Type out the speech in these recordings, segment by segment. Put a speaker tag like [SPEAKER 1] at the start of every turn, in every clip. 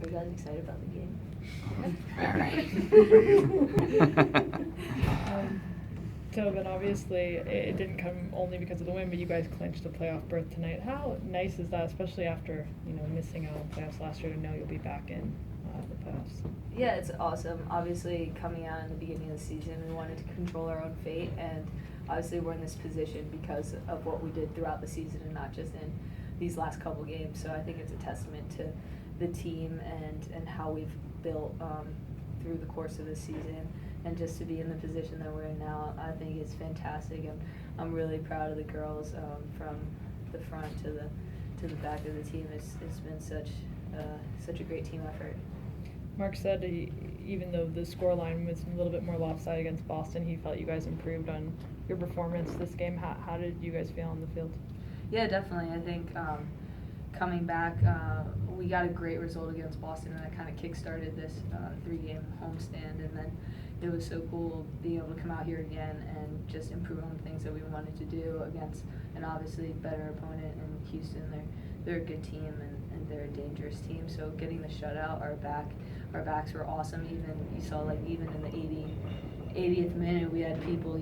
[SPEAKER 1] Are you guys excited about the game?
[SPEAKER 2] Tobin, obviously it didn't come only because of the win, but you guys clinched a playoff berth tonight. How nice is that, especially after missing out on playoffs last year, to know you'll be back in the playoffs?
[SPEAKER 1] Yeah, it's awesome. Obviously, coming out in the beginning of the season, we wanted to control our own fate, and obviously we're in this position because of what we did throughout the season and not just in these last couple games. So I think it's a testament to the team and how we've built through the course of the season. And just to be in the position that we're in now, I think it's fantastic. I'm really proud of the girls from the front to the back of the team. It's been such a great team effort.
[SPEAKER 2] Mark said even though the scoreline was a little bit more lopsided against Boston, he felt you guys improved on your performance this game. How did you guys feel on the field?
[SPEAKER 1] Yeah, definitely. I think coming back, we got a great result against Boston, and that kind of kick-started this 3-game homestand. And then it was so cool being able to come out here again and just improve on the things that we wanted to do against an obviously better opponent in Houston. They're a good team and they're a dangerous team. So getting the shutout, our backs were awesome. Even you saw even in the 80th minute we had people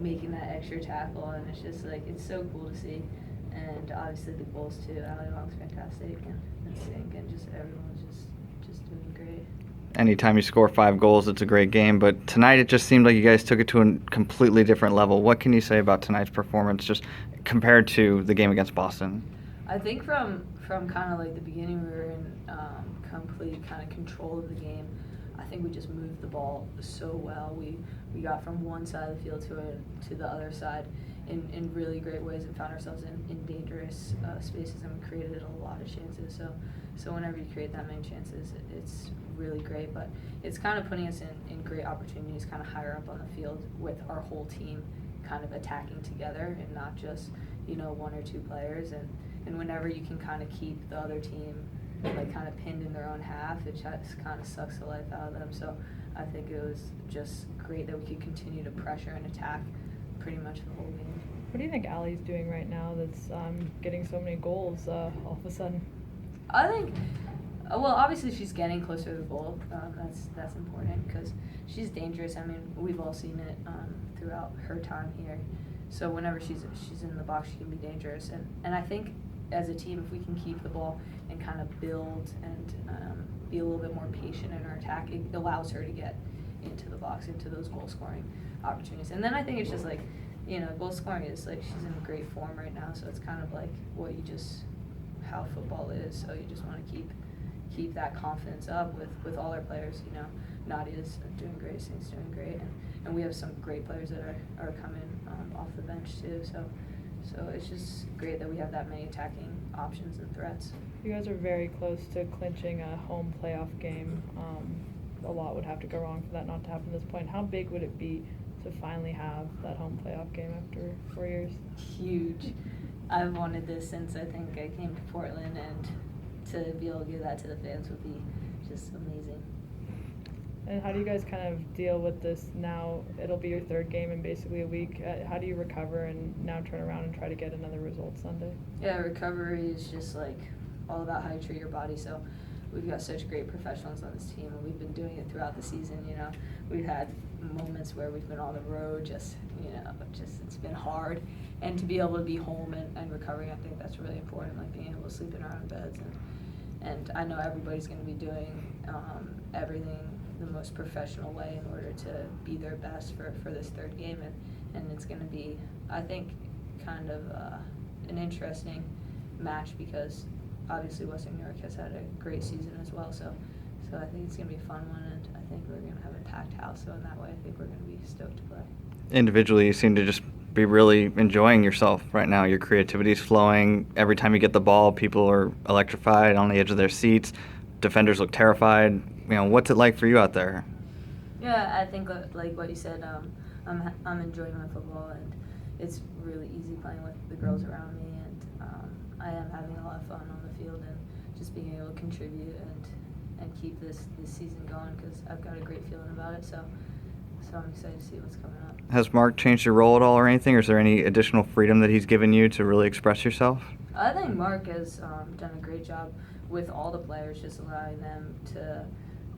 [SPEAKER 1] making that extra tackle, and it's just it's so cool to see. And obviously the goals too. Ali Long's fantastic, and Sink, and just everyone's just doing great.
[SPEAKER 3] Anytime you score 5 goals, it's a great game. But tonight it just seemed like you guys took it to a completely different level. What can you say about tonight's performance, just compared to the game against Boston?
[SPEAKER 1] I think from kind of the beginning, we were in complete kind of control of the game. I think we just moved the ball so well. We got from one side of the field to the other side in really great ways and found ourselves in dangerous spaces, and we created a lot of chances. So whenever you create that many chances, it's really great. But it's kind of putting us in great opportunities kind of higher up on the field with our whole team kind of attacking together and not just 1 or 2 players. And whenever you can kind of keep the other team kind of pinned in their own half, it just kind of sucks the life out of them. So I think it was just great that we could continue to pressure and attack pretty much the whole game.
[SPEAKER 2] What do you think Allie's doing right now that's getting so many goals all of a sudden?
[SPEAKER 1] I think, well, obviously she's getting closer to the goal. That's important because she's dangerous. I mean, we've all seen it throughout her time here. So whenever she's in the box, she can be dangerous. And I think as a team, if we can keep the ball and kind of build and be a little bit more patient in our attack, it allows her to get into the box, into those goal-scoring opportunities. And then I think it's just goal scoring is she's in great form right now, so it's kind of how football is. So you just want to keep that confidence up with all our players. Nadia's doing great, Sink's doing great, and we have some great players that are coming off the bench too. So it's just great that we have that many attacking options and threats.
[SPEAKER 2] You guys are very close to clinching a home playoff game. A lot would have to go wrong for that not to happen at this point. How big would it be to finally have that home playoff game after 4 years?
[SPEAKER 1] Huge. I've wanted this since I think I came to Portland, and to be able to give that to the fans would be just amazing.
[SPEAKER 2] And how do you guys kind of deal with this now? It'll be your 3rd game in basically a week. How do you recover and now turn around and try to get another result Sunday?
[SPEAKER 1] Yeah, recovery is just all about how you treat your body. So we've got such great professionals on this team, and we've been doing it throughout the season. We've had moments where we've been on the road, just it's been hard, and to be able to be home and recovering, I think that's really important. Being able to sleep in our own beds, and I know everybody's going to be doing everything the most professional way in order to be their best for this 3rd game, and it's going to be, I think, kind of an interesting match because obviously Western New York has had a great season as well, so I think it's going to be a fun one, and I think we're going to have a packed house, so in that way I think we're going to be stoked to play.
[SPEAKER 3] Individually, you seem to just be really enjoying yourself right now. Your creativity is flowing. Every time you get the ball, people are electrified on the edge of their seats. Defenders look terrified. What's it like for you out there?
[SPEAKER 1] Yeah, I think like what you said, I'm enjoying my football, and it's really easy playing with the girls around me, and I am having a lot of fun on the field and just being able to contribute and keep this season going because I've got a great feeling about it. So I'm excited to see what's coming up.
[SPEAKER 3] Has Mark changed your role at all or anything, or is there any additional freedom that he's given you to really express yourself?
[SPEAKER 1] I think Mark has done a great job with all the players, just allowing them to,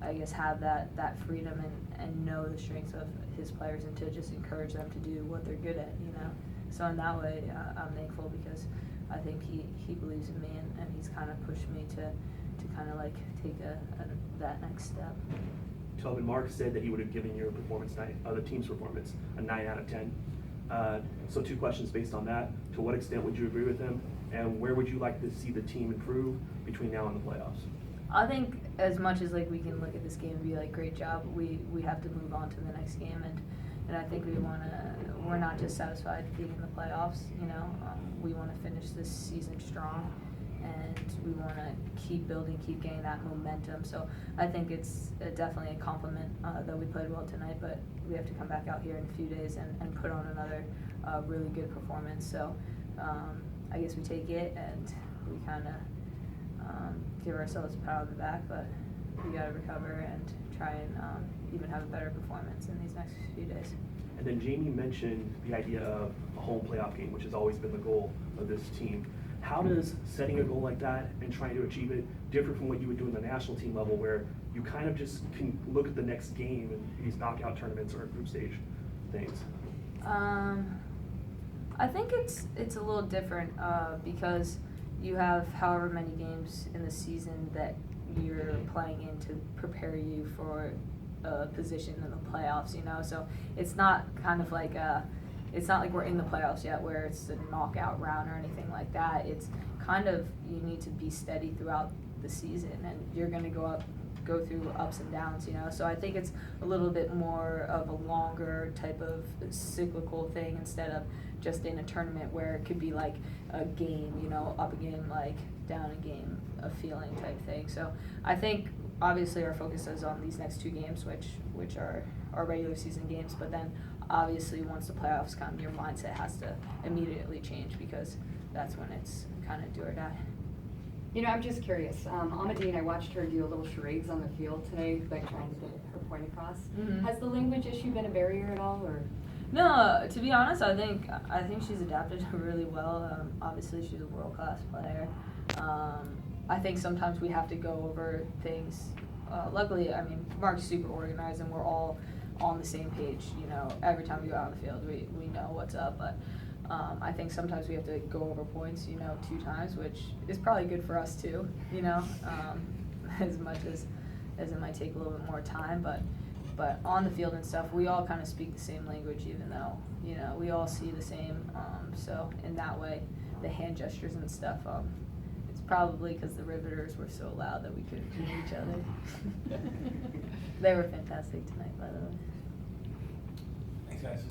[SPEAKER 1] I guess, have that freedom and know the strengths of his players and to just encourage them to do what they're good at, you know. So in that way, I'm thankful because I think he believes in me and he's kind of pushed me to kind of like take that next step.
[SPEAKER 4] Tobin, Mark said that he would have given your performance the team's performance a 9 out of 10. So 2 questions based on that. To what extent would you agree with him? And where would you like to see the team improve between now and the playoffs?
[SPEAKER 1] I think as much as like we can look at this game and be like, great job, we have to move on to the next game, and I think we're not just satisfied being in the playoffs, you know. We want to finish this season strong, and we want to keep building, keep getting that momentum. So I think it's definitely a compliment that we played well tonight, but we have to come back out here in a few days and put on another really good performance. So I guess we take it and we kind of give ourselves a pat on the back, but we got to recover and try and even have a better performance in these next few days.
[SPEAKER 4] And then Jamie mentioned the idea of a home playoff game, which has always been the goal of this team. How does setting a goal like that and trying to achieve it differ from what you would do in the national team level, where you kind of just can look at the next game in these knockout tournaments or group stage things?
[SPEAKER 1] I think it's a little different because you have however many games in the season that you're playing in to prepare you for a position in the playoffs, you know. So it's not kind of like it's not like we're in the playoffs yet where it's a knockout round or anything like that. It's kind of, you need to be steady throughout the season, and you're going to go through ups and downs, you know. So I think it's a little bit more of a longer type of cyclical thing instead of just in a tournament where it could be like a game, you know, up a game, like down a game, a feeling type thing. So I think obviously our focus is on these next 2 games, which are our regular season games, but then obviously once the playoffs come, your mindset has to immediately change because that's when it's kind of do or die.
[SPEAKER 5] You know, I'm just curious. Amadine, I watched her do a little charades on the field today, like trying to get her point across.
[SPEAKER 1] Mm-hmm.
[SPEAKER 5] Has the language issue been a barrier at all, or?
[SPEAKER 1] No, to be honest, I think she's adapted really well. Obviously, she's a world-class player. I think sometimes we have to go over things. Luckily, I mean, Mark's super organized, and we're all on the same page. You know, every time we go out on the field, we know what's up. But I think sometimes we have to go over points, you know, 2 times, which is probably good for us too. You know, as much as it might take a little bit more time, but on the field and stuff, we all kind of speak the same language, even though, you know, we all see the same. So in that way, the hand gestures and stuff, it's probably because the Riveters were so loud that we couldn't hear each other. They were fantastic tonight, by the way.
[SPEAKER 6] Thanks, guys.